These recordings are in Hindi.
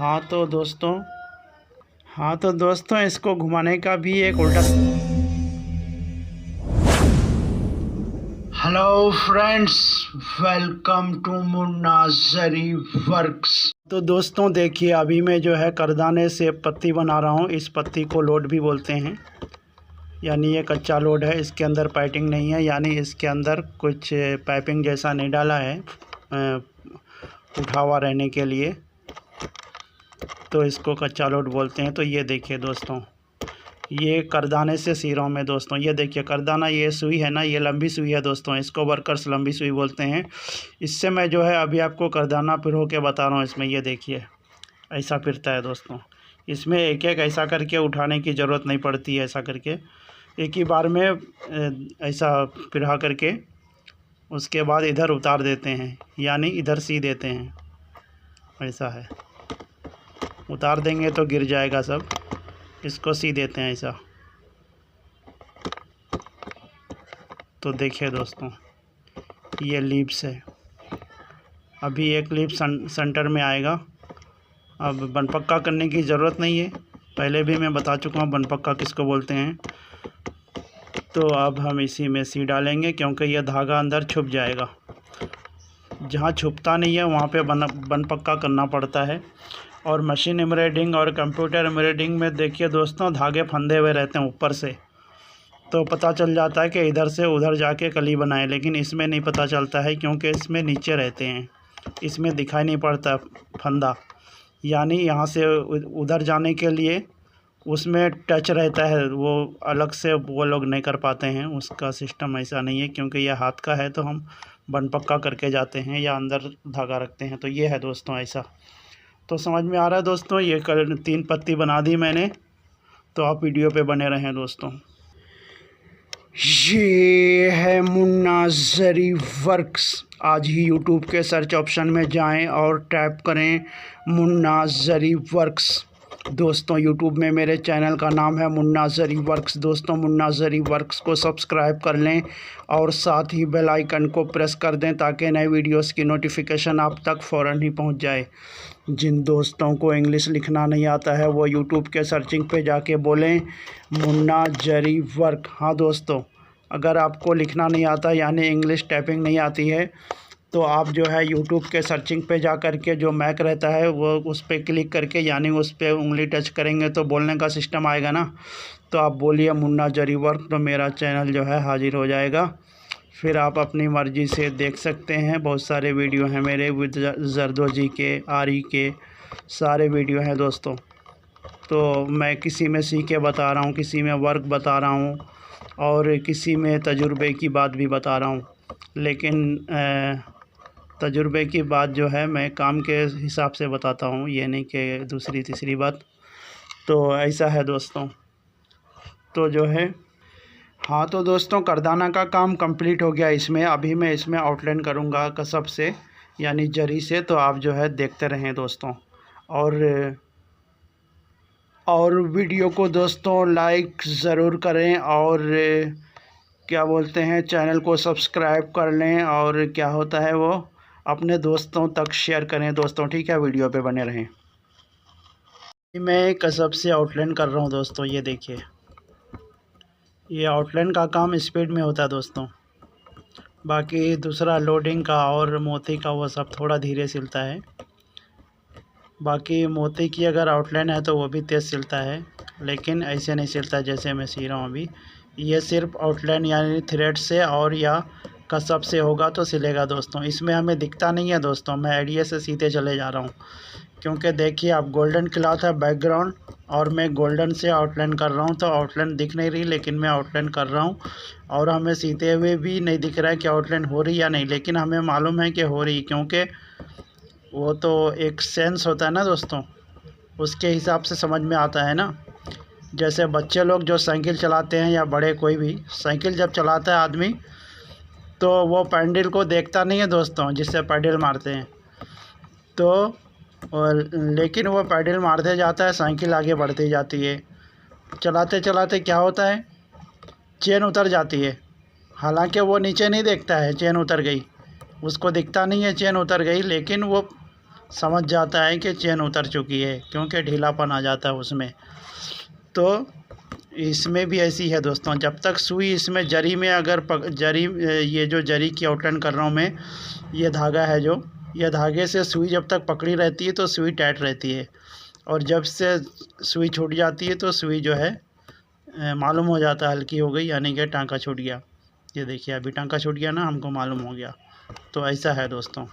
हाँ तो दोस्तों इसको घुमाने का भी एक उल्टा। Hello friends, welcome to Munna Zari works. तो दोस्तों देखिए, अभी मैं जो है करदाने से पत्ती बना रहा हूँ। इस पत्ती को लोड भी बोलते हैं, यानी ये कच्चा लोड है। इसके अंदर पाइपिंग नहीं है, यानी इसके अंदर कुछ पाइपिंग जैसा नहीं डाला है उठा हुआ रहने के लिए, तो इसको कच्चा लोड बोलते हैं। तो ये देखिए दोस्तों, ये करदाने से सी रहा हूँ मैं दोस्तों। ये देखिए करदाना, ये सुई है ना, ये लंबी सुई है दोस्तों, इसको वर्कर्स लंबी सुई बोलते हैं। इससे मैं जो है अभी आपको करदाना पिरो के बता रहा हूँ। इसमें ये देखिए ऐसा फिरता है दोस्तों। इसमें एक एक ऐसा करके उठाने की ज़रूरत नहीं पड़ती है। ऐसा करके एक ही बार में ऐसा पिरा करके उसके बाद इधर उतार देते हैं, यानी इधर सी देते हैं। ऐसा है, उतार देंगे तो गिर जाएगा सब, इसको सी देते हैं ऐसा। तो देखिए दोस्तों, ये लीव्स है। अभी एक लीव सेंटर में आएगा। अब बनपक्का करने की ज़रूरत नहीं है, पहले भी मैं बता चुका हूँ बनपक्का किसको बोलते हैं। तो अब हम इसी में सी डालेंगे, क्योंकि यह धागा अंदर छुप जाएगा। जहाँ छुपता नहीं है वहाँ पे बनपक्का करना पड़ता है। और मशीन एम्ब्रॉयडिंग और कंप्यूटर एम्ब्रॉयडिंग में देखिए दोस्तों, धागे फंदे हुए रहते हैं ऊपर से, तो पता चल जाता है कि इधर से उधर जाके कली बनाए। लेकिन इसमें नहीं पता चलता है, क्योंकि इसमें नीचे रहते हैं, इसमें दिखाई नहीं पड़ता फंदा। यानी यहाँ से उधर जाने के लिए उसमें टच रहता है, वो अलग से वो लोग नहीं कर पाते हैं। उसका सिस्टम ऐसा नहीं है, क्योंकि यह हाथ का है तो हम बनपक्का करके जाते हैं या अंदर धागा रखते हैं। तो ये है दोस्तों ऐसा। तो समझ में आ रहा है दोस्तों। ये 3 पत्ती बना दी मैंने, तो आप वीडियो पे बने रहें दोस्तों। ये है मुन्ना जरी वर्क्स। आज ही यूट्यूब के सर्च ऑप्शन में जाएं और टाइप करें मुन्ना जरी वर्क्स। दोस्तों यूट्यूब में मेरे चैनल का नाम है मुन्ना जरी वर्क्स। दोस्तों मुन्ना जरी वर्क्स को सब्सक्राइब कर लें और साथ ही बेल आइकन को प्रेस कर दें, ताकि नए वीडियोस की नोटिफिकेशन आप तक फ़ौरन ही पहुंच जाए। जिन दोस्तों को इंग्लिश लिखना नहीं आता है वो यूट्यूब के सर्चिंग पे जाके बोलें मुन्ना जरी वर्क। हाँ दोस्तों, अगर आपको लिखना नहीं आता यानी इंग्लिश टाइपिंग नहीं आती है, तो आप जो है यूट्यूब के सर्चिंग पे जा कर के जो मैक रहता है वो उस पर क्लिक करके, यानी उस पर उंगली टच करेंगे तो बोलने का सिस्टम आएगा ना, तो आप बोलिए मुन्ना जरी वर्क, तो मेरा चैनल जो है हाजिर हो जाएगा। फिर आप अपनी मर्ज़ी से देख सकते हैं। बहुत सारे वीडियो हैं मेरे विद जरदोजी के, आरी के, सारे वीडियो हैं दोस्तों। तो मैं किसी में सीख के बता रहा हूँ, किसी में वर्क बता रहा हूँ, और किसी में तजुर्बे की बात भी बता रहा हूँ। लेकिन तजुर्बे की बात जो है मैं काम के हिसाब से बताता हूँ, ये नहीं कि दूसरी तीसरी बात। तो ऐसा है दोस्तों। तो जो है, हाँ तो दोस्तों करदाना का काम कंप्लीट हो गया इसमें। अभी मैं इसमें आउटलाइन करूँगा कसब से, यानी जरी से। तो आप जो है देखते रहें दोस्तों, और वीडियो को दोस्तों लाइक ज़रूर करें, और क्या बोलते हैं, चैनल को सब्सक्राइब कर लें, और क्या होता है वो अपने दोस्तों तक शेयर करें दोस्तों। ठीक है, वीडियो पे बने रहें। मैं कसब से आउटलाइन कर रहा हूँ दोस्तों। ये देखिए, ये आउटलाइन का काम स्पीड में होता है दोस्तों। बाकी दूसरा लोडिंग का और मोती का वो सब थोड़ा धीरे सिलता है। बाकी मोती की अगर आउटलाइन है तो वो भी तेज़ सिलता है, लेकिन ऐसे नहीं सिलता जैसे मैं सी रहा हूँ अभी। ये सिर्फ आउटलाइन यानी थ्रेड से और या कसब से होगा तो सिलेगा दोस्तों। इसमें हमें दिखता नहीं है दोस्तों, मैं आइडिया से सीधे चले जा रहा हूँ, क्योंकि देखिए आप गोल्डन क्लॉथ है बैकग्राउंड, और मैं गोल्डन से आउटलाइन कर रहा हूँ, तो आउटलाइन दिख नहीं रही, लेकिन मैं आउटलाइन कर रहा हूँ। और हमें सीते हुए भी नहीं दिख रहा है कि आउटलाइन हो रही या नहीं, लेकिन हमें मालूम है कि हो रही, क्योंकि वो तो एक सेंस होता है ना दोस्तों, उसके हिसाब से समझ में आता है ना। जैसे बच्चे लोग जो साइकिल चलाते हैं या बड़े कोई भी साइकिल जब चलाता है आदमी, तो वो पैडल को देखता नहीं है दोस्तों, जिससे पैडल मारते हैं। तो लेकिन वो पैडल मारते जाता है, साइकिल आगे बढ़ती जाती है। चलाते चलाते क्या होता है, चेन उतर जाती है। हालांकि वो नीचे नहीं देखता है चेन उतर गई, उसको दिखता नहीं है चेन उतर गई, लेकिन वो समझ जाता है कि चेन उतर चुकी है, क्योंकि ढीलापन आ जाता है उसमें। तो इसमें भी ऐसी है दोस्तों, जब तक सुई इसमें जरी में अगर जरी, ये जो जरी की आउटलाइन कर रहा हूँ मैं, ये धागा है जो, ये धागे से सुई जब तक पकड़ी रहती है तो सुई टाइट रहती है, और जब से सुई छूट जाती है तो सुई जो है मालूम हो जाता है हल्की हो गई, यानी कि टांका छूट गया। ये देखिए अभी टांका छूट गया ना, हमको मालूम हो गया। तो ऐसा है दोस्तों।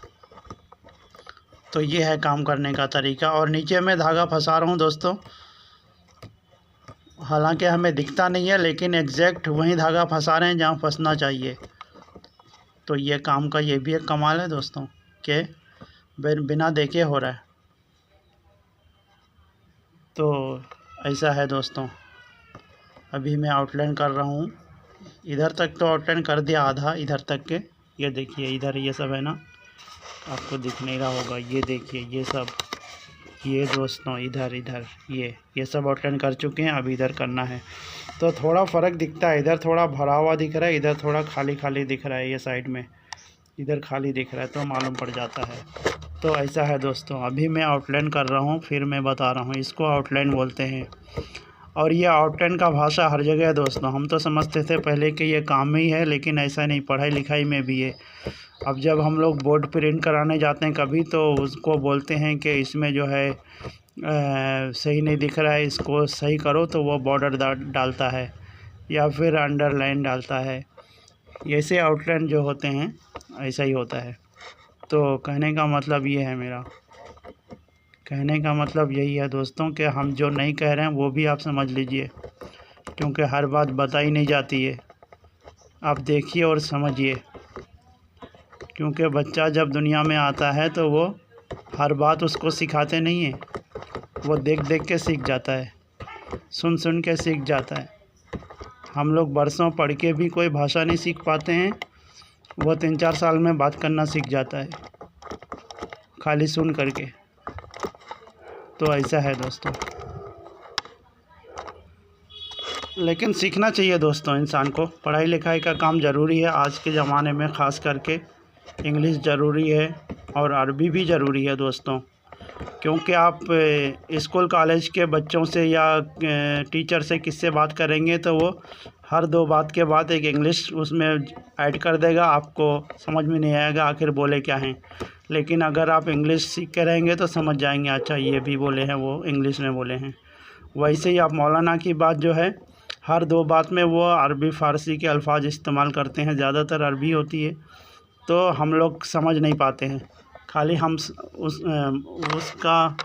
तो ये है काम करने का तरीका। और नीचे मैं धागा फंसा रहा हूँ दोस्तों, हालांकि हमें दिखता नहीं है, लेकिन एग्जैक्ट वही धागा फंसा रहे हैं जहाँ फंसना चाहिए। तो ये काम का ये भी एक कमाल है दोस्तों, कि बिना देखे हो रहा है। तो ऐसा है दोस्तों। अभी मैं आउटलाइन कर रहा हूँ, इधर तक तो आउटलाइन कर दिया आधा, इधर तक के। ये देखिए इधर ये सब है ना, आपको दिख नहीं रहा होगा, ये देखिए ये सब, ये दोस्तों इधर ये सब आउटलाइन कर चुके हैं। अब इधर करना है, तो थोड़ा फ़र्क दिखता है, इधर थोड़ा भरा हुआ दिख रहा है, इधर थोड़ा खाली खाली दिख रहा है। ये साइड में इधर खाली दिख रहा है, तो मालूम पड़ जाता है। तो ऐसा है दोस्तों। अभी मैं आउटलाइन कर रहा हूँ, फिर मैं बता रहा हूँ, इसको आउटलाइन बोलते हैं। और ये आउटलाइन का भाषा हर जगह है दोस्तों। हम तो समझते थे पहले कि ये काम ही है, लेकिन ऐसा नहीं, पढ़ाई लिखाई में भी है। अब जब हम लोग बोर्ड प्रिंट कराने जाते हैं कभी, तो उसको बोलते हैं कि इसमें जो है सही नहीं दिख रहा है, इसको सही करो, तो वो बॉर्डर डालता है या फिर अंडरलाइन डालता है। ऐसे आउटलाइन जो होते हैं ऐसा ही होता है। तो कहने का मतलब ये है, मेरा कहने का मतलब यही है दोस्तों, कि हम जो नहीं कह रहे हैं वो भी आप समझ लीजिए, क्योंकि हर बात बताई नहीं जाती है। आप देखिए और समझिए, क्योंकि बच्चा जब दुनिया में आता है तो वो हर बात उसको सिखाते नहीं हैं, वो देख देख के सीख जाता है, सुन सुन के सीख जाता है। हम लोग बरसों पढ़ के भी कोई भाषा नहीं सीख पाते हैं, वो 3-4 साल में बात करना सीख जाता है, खाली सुन करके। तो ऐसा है दोस्तों। लेकिन सीखना चाहिए दोस्तों इंसान को, पढ़ाई लिखाई का काम ज़रूरी है आज के ज़माने में, ख़ास करके इंग्लिश ज़रूरी है और अरबी भी ज़रूरी है दोस्तों। क्योंकि आप स्कूल कॉलेज के बच्चों से या टीचर से किससे बात करेंगे, तो वो हर 2 बात के बाद एक इंग्लिश उसमें ऐड कर देगा, आपको समझ में नहीं आएगा आखिर बोले क्या हैं। लेकिन अगर आप इंग्लिश सीख के रहेंगे तो समझ जाएंगे, अच्छा ये भी बोले हैं, वो इंग्लिश में बोले हैं। वैसे ही आप मौलाना की बात जो है, हर 2 बात में वो अरबी फ़ारसी के अल्फाज इस्तेमाल करते हैं, ज़्यादातर अरबी होती है, तो हम लोग समझ नहीं पाते हैं। खाली हम उसका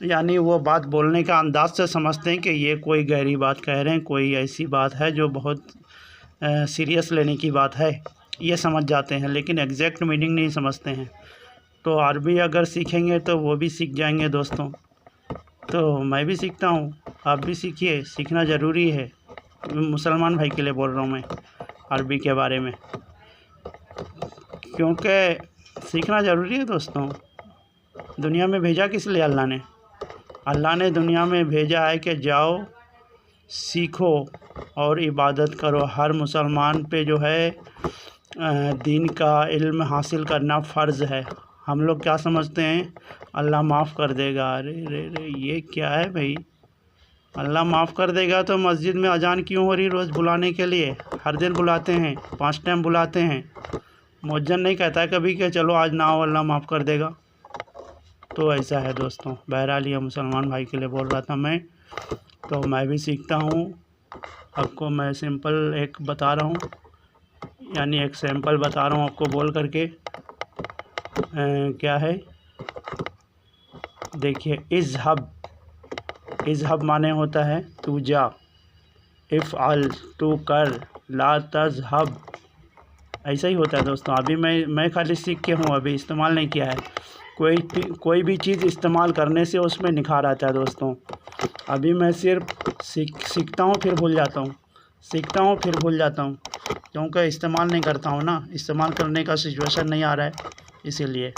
यानी वो बात बोलने का अंदाज़ से समझते हैं कि ये कोई गहरी बात कह रहे हैं, कोई ऐसी बात है जो बहुत सीरियस लेने की बात है, ये समझ जाते हैं, लेकिन एग्जैक्ट मीनिंग नहीं समझते हैं। तो अरबी अगर सीखेंगे तो वो भी सीख जाएंगे दोस्तों। तो मैं भी सीखता हूँ, आप भी सीखिए, सीखना ज़रूरी है। मुसलमान भाई के लिए बोल रहा हूँ मैं अरबी के बारे में, क्योंकि सीखना ज़रूरी है दोस्तों। दुनिया में भेजा किस लिए अल्लाह ने? अल्लाह ने दुनिया में भेजा है कि जाओ सीखो और इबादत करो। हर मुसलमान पे जो है दीन का इल्म हासिल करना फ़र्ज़ है। हम लोग क्या समझते हैं, अल्लाह माफ़ कर देगा। अरे रे रे, ये क्या है भाई? अल्लाह माफ़ कर देगा तो मस्जिद में अजान क्यों हो रही रोज़ बुलाने के लिए? हर दिन बुलाते हैं, 5 टाइम बुलाते हैं। मुअज्जिन नहीं कहता कभी कि चलो आज ना आओ, अल्लाह माफ़ कर देगा। तो ऐसा है दोस्तों। बहरहाल ये मुसलमान भाई के लिए बोल रहा था मैं, तो मैं भी सीखता हूँ। आपको मैं सिंपल एक बता रहा हूँ, यानी एक सैंपल बता रहा हूँ आपको बोल करके। क्या है, देखिए, इज़हब माने होता है तू जा, इफ़अल तू कर, ला तज़हब, ऐसा ही होता है दोस्तों। अभी मैं खाली सीख के हूँ, अभी इस्तेमाल नहीं किया है। कोई भी चीज़ इस्तेमाल करने से उसमें निखार आता है दोस्तों। अभी मैं सिर्फ सीखता हूँ फिर भूल जाता हूँ, सीखता हूँ फिर भूल जाता हूँ, क्योंकि इस्तेमाल नहीं करता हूँ ना, इस्तेमाल करने का सिचुएशन नहीं आ रहा है, इसीलिए।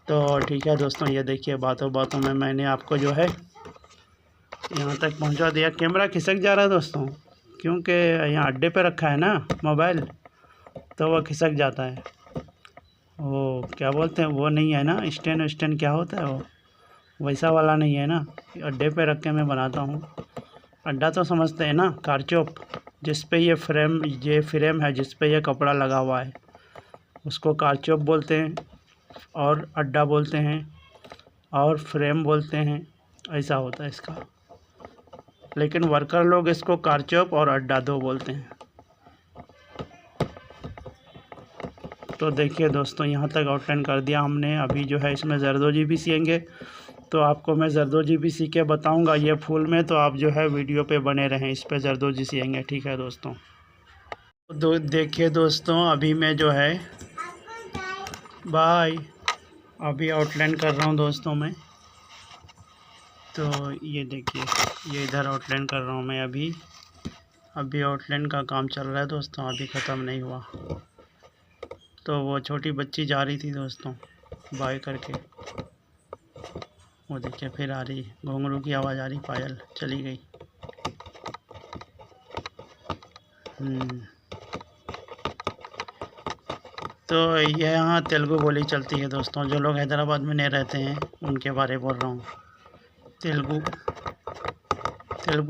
तो ठीक है दोस्तों, ये देखिए बातों बातों में मैंने आपको जो है यहाँ तक पहुँचा दिया। कैमरा खिसक जा रहा है दोस्तों, क्योंकि यहाँ अड्डे पे रखा है ना मोबाइल, तो वह खिसक जाता है। वो क्या बोलते हैं, वो नहीं है ना, स्टैंड क्या होता है वो, वैसा वाला नहीं है ना। अड्डे पे रख के मैं बनाता हूँ। अड्डा तो समझते हैं ना, कारचोप, जिस पे ये फ्रेम है, जिस पे ये कपड़ा लगा हुआ है, उसको कारचोप बोलते हैं, और अड्डा बोलते हैं, और फ्रेम बोलते हैं। ऐसा होता है इसका, लेकिन वर्कर लोग इसको कारचोप और अड्डा दो बोलते हैं। तो देखिए दोस्तों, यहाँ तक आउटलाइन कर दिया हमने। अभी जो है इसमें जरदोजी भी सिएंगे, तो आपको मैं जरदोजी भी सी के बताऊँगा ये फूल में। तो आप जो है वीडियो पे बने रहें, इस पे जरदोजी सिएंगे, ठीक है दोस्तों। देखिए दोस्तों, अभी मैं जो है अभी आउटलाइन कर रहा हूँ दोस्तों मैं। तो ये देखिए, ये इधर आउटलाइन कर रहा हूँ मैं। अभी आउटलाइन का काम चल रहा है दोस्तों, अभी ख़त्म नहीं हुआ। तो वो छोटी बच्ची जा रही थी दोस्तों बाय करके, वो देखिए फिर आ रही, घुंघरू की आवाज़ आ रही, पायल चली गई। तो ये यहाँ तेलुगु बोली चलती है दोस्तों। जो लोग हैदराबाद में नहीं रहते हैं उनके बारे में बोल रहा हूँ। तेलुगु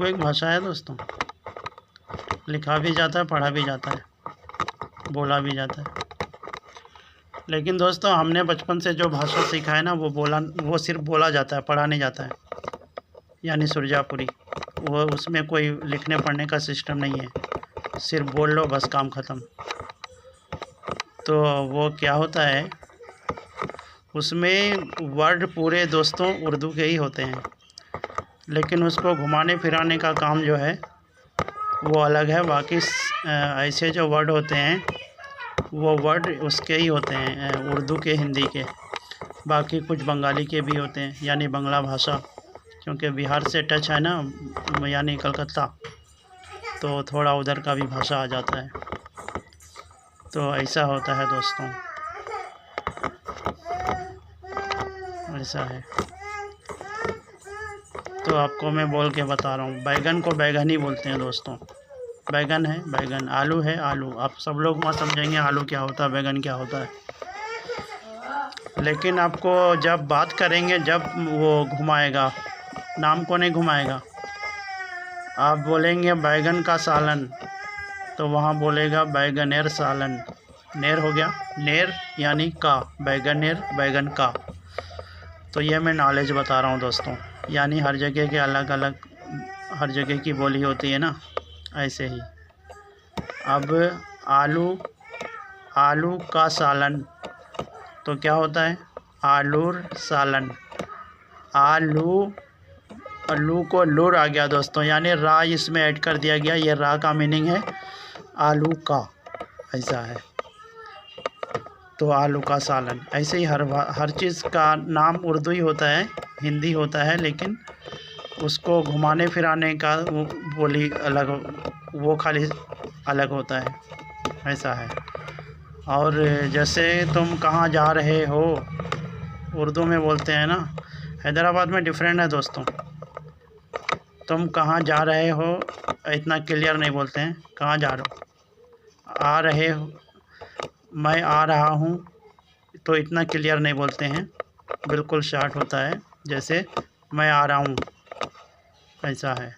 एक भाषा है दोस्तों, लिखा भी जाता है, पढ़ा भी जाता है, बोला भी जाता है। लेकिन दोस्तों हमने बचपन से जो भाषा सीखा है ना, वो सिर्फ बोला जाता है, पढ़ा नहीं जाता है। यानी सुरजापुरी, वो उसमें कोई लिखने पढ़ने का सिस्टम नहीं है, सिर्फ बोल लो बस, काम ख़त्म। तो वो क्या होता है, उसमें वर्ड पूरे दोस्तों उर्दू के ही होते हैं, लेकिन उसको घुमाने फिराने का काम जो है वो अलग है। बाकी ऐसे जो वर्ड होते हैं वो वर्ड उसके ही होते हैं, उर्दू के, हिंदी के। बाकी कुछ बंगाली के भी होते हैं, यानी बांग्ला भाषा, क्योंकि बिहार से टच है ना, यानी कलकत्ता, तो थोड़ा उधर का भी भाषा आ जाता है। तो ऐसा होता है दोस्तों, ऐसा है। तो आपको मैं बोल के बता रहा हूँ, बैगन को बैगन ही बोलते हैं दोस्तों। बैगन है बैगन, आलू है आलू। आप सब लोग वहाँ समझेंगे आलू क्या होता है, बैगन क्या होता है। लेकिन आपको जब बात करेंगे, जब वो घुमाएगा, नाम को नहीं घुमाएगा। आप बोलेंगे बैगन का सालन, तो वहाँ बोलेगा बैगनेर सालन। नेर हो गया, नेर यानी का, बैगनेर बैगन का। तो ये मैं नॉलेज बता रहा हूँ दोस्तों, यानी हर जगह के अलग अलग, हर जगह की बोली होती है ना, ऐसे ही। अब आलू का सालन, तो क्या होता है, आलूर सालन। आलू को लूर आ गया दोस्तों, यानी रा इसमें ऐड कर दिया गया। ये रा का मीनिंग है आलू का, ऐसा है। तो आलू का सालन, ऐसे ही हर चीज़ का नाम उर्दू ही होता है, हिंदी होता है, लेकिन उसको घुमाने फिराने का वो बोली अलग, वो खाली अलग होता है, ऐसा है। और जैसे तुम कहाँ जा रहे हो, उर्दू में बोलते हैं ना, हैदराबाद में डिफरेंट है दोस्तों। तुम कहाँ जा रहे हो इतना क्लियर नहीं बोलते हैं, कहाँ जा रहे हो। आ रहे हो, मैं आ रहा हूँ, तो इतना क्लियर नहीं बोलते हैं, बिल्कुल शॉर्ट होता है, जैसे मैं आ रहा हूँ, ऐसा है।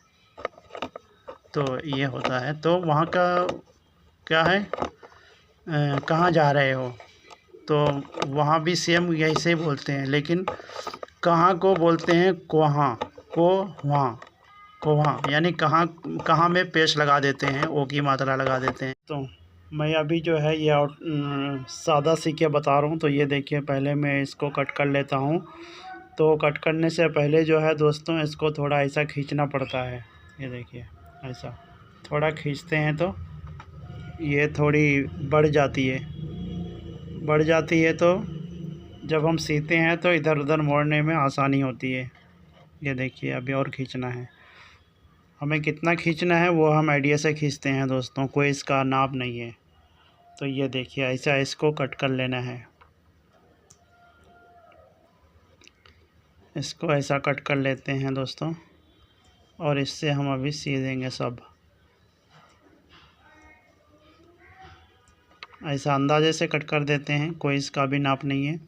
तो ये होता है। तो वहाँ का क्या है, कहाँ जा रहे हो, तो वहाँ भी सेम ऐसे ही बोलते हैं, लेकिन कहाँ को बोलते हैं कोहाँ, को वहाँ, यानी कहाँ में पेश लगा देते हैं, ओ की मात्रा लगा देते हैं। तो मैं अभी जो है ये सादा सीखे बता रहा हूँ। तो ये देखिए, पहले मैं इसको कट कर लेता हूँ। तो कट करने से पहले जो है दोस्तों, इसको थोड़ा ऐसा खींचना पड़ता है। ये देखिए, ऐसा थोड़ा खींचते हैं तो ये थोड़ी बढ़ जाती है। तो जब हम सीते हैं तो इधर उधर मोड़ने में आसानी होती है। ये देखिए, अभी और खींचना है। हमें कितना खींचना है वो हम आइडिया से खींचते हैं दोस्तों, कोई इसका नाप नहीं है। तो ये देखिए, ऐसा इसको कट कर लेना है। इसको ऐसा कट कर लेते हैं दोस्तों, और इससे हम अभी सी देंगे सब, ऐसा अंदाजे से कट कर देते हैं, कोई इसका भी नाप नहीं है।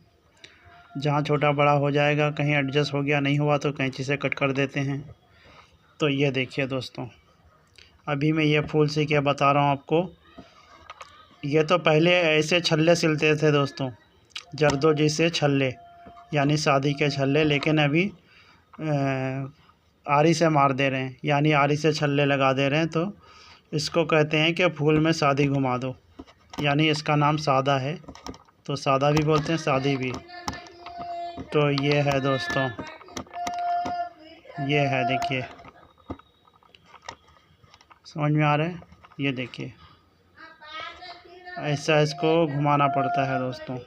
जहाँ छोटा बड़ा हो जाएगा, कहीं एडजस्ट हो गया नहीं हुआ तो कैंची से कट कर देते हैं। तो ये देखिए दोस्तों, अभी मैं ये फूल सी के बता रहा हूँ आपको। ये तो पहले ऐसे छल्ले सिलते थे दोस्तों, जरदोजी से छल्ले, यानी शादी के छल्ले, लेकिन अभी आरी से मार दे रहे हैं, यानी आरी से छल्ले लगा दे रहे हैं। तो इसको कहते हैं कि फूल में शादी घुमा दो, यानी इसका नाम सादा है। तो सादा भी बोलते हैं, शादी भी। तो ये है दोस्तों, ये है, देखिए, समझ में आ रहा है? ये देखिए, ऐसा इसको घुमाना पड़ता है दोस्तों।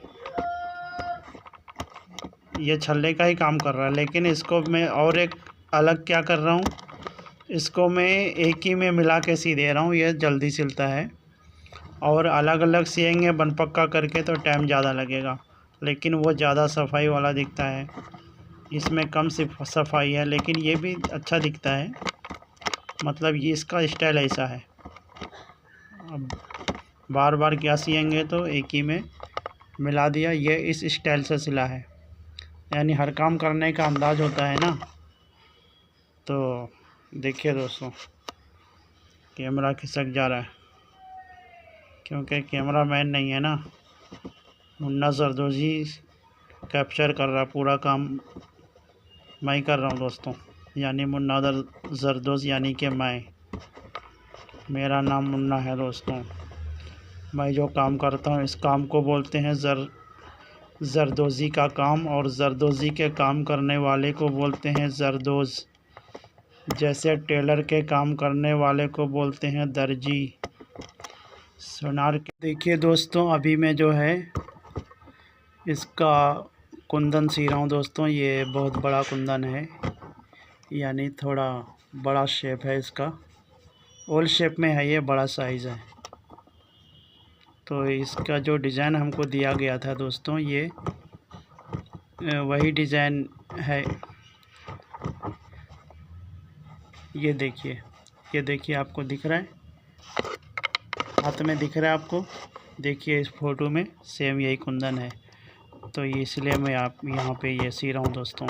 ये छल्ले का ही काम कर रहा है, लेकिन इसको मैं और एक अलग क्या कर रहा हूँ, इसको मैं एक ही में मिला के सी दे रहा हूँ, ये जल्दी सिलता है। और अलग अलग सिएंगे बन पक्का करके तो टाइम ज़्यादा लगेगा, लेकिन वो ज़्यादा सफाई वाला दिखता है। इसमें कम सफाई है, लेकिन ये भी अच्छा दिखता है। मतलब ये इसका स्टाइल ऐसा है। अब बार बार क्या सिएंगे, तो एक ही में मिला दिया। ये इस स्टाइल से सिला है, यानी हर काम करने का अंदाज़ होता है ना। तो देखिए दोस्तों, कैमरा खिसक जा रहा है क्योंकि कैमरा मैन नहीं है ना। मुन्ना जरदोजी कैप्चर कर रहा, पूरा काम मैं ही कर रहा हूँ दोस्तों। यानी मुन्ना जरदोज, यानी कि मेरा नाम मुन्ना है दोस्तों। मैं जो काम करता हूँ, इस काम को बोलते हैं जरदोजी का काम, और जरदोजी के काम करने वाले को बोलते हैं जरदोज। जैसे टेलर के काम करने वाले को बोलते हैं दर्जी। सुनार के देखिए दोस्तों, अभी मैं जो है इसका कुंदन सी रहा हूँ दोस्तों। ये बहुत बड़ा कुंदन है, यानी थोड़ा बड़ा शेप है इसका, ओल शेप में है, ये बड़ा साइज़ है। तो इसका जो डिज़ाइन हमको दिया गया था दोस्तों, ये वही डिज़ाइन है। ये देखिए आपको दिख रहा है, हाथ में दिख रहा है आपको। देखिए इस फ़ोटो में सेम यही कुंदन है। तो इसलिए मैं आप यहाँ पे ये सी रहा हूँ दोस्तों।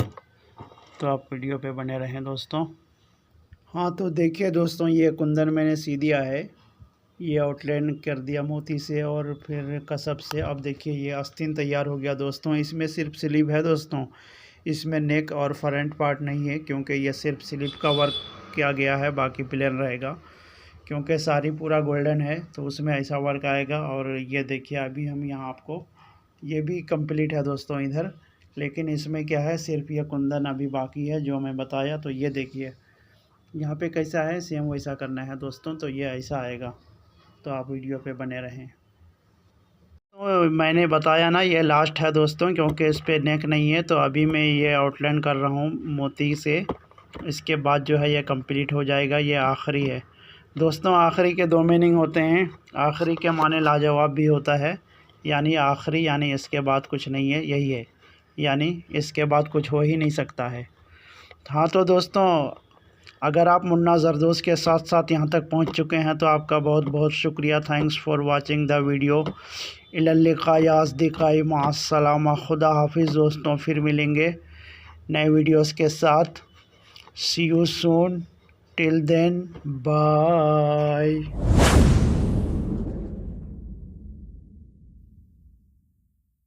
तो आप वीडियो पे बने रहें दोस्तों। हाँ, तो देखिए दोस्तों, ये कुंदन मैंने सी दिया है। ये आउटलाइन कर दिया मोती से और फिर कसब से। अब देखिए ये आस्तीन तैयार हो गया दोस्तों। इसमें सिर्फ स्लीव है दोस्तों, इसमें नेक और फ्रंट पार्ट नहीं है, क्योंकि ये सिर्फ स्लीव का वर्क किया गया है, बाकी प्लेन रहेगा। क्योंकि साड़ी पूरा गोल्डन है तो उसमें ऐसा वर्क आएगा। और ये देखिए अभी हम यहाँ आपको, ये भी कंप्लीट है दोस्तों इधर, लेकिन इसमें क्या है, सिर्फ ये कुंदन अभी बाकी है जो मैं बताया। तो ये देखिए यहाँ पे कैसा है, सेम वैसा करना है दोस्तों। तो ये ऐसा आएगा, तो आप वीडियो पे बने रहें। तो मैंने बताया ना, ये लास्ट है दोस्तों, क्योंकि इस पर नेक नहीं है। तो अभी मैं ये आउटलाइन कर रहा हूँ मोती से, इसके बाद जो है ये कंप्लीट हो जाएगा। ये आखिरी है दोस्तों। आखिरी के दो मीनिंग होते हैं। आखिरी के माने लाजवाब भी होता है, यानी आखिरी यानी इसके बाद कुछ नहीं है, यही है, यानी इसके बाद कुछ हो ही नहीं सकता है। हाँ, तो दोस्तों अगर आप मुन्ना जरदोज के साथ साथ यहाँ तक पहुँच चुके हैं तो आपका बहुत बहुत शुक्रिया। Thanks for watching the video. इलल लिक़ा या अस्दिक़ाई माअस्सलामा। खुदा हाफिज़ दोस्तों, फिर मिलेंगे नए वीडियोस के साथ। See you soon, till then, bye.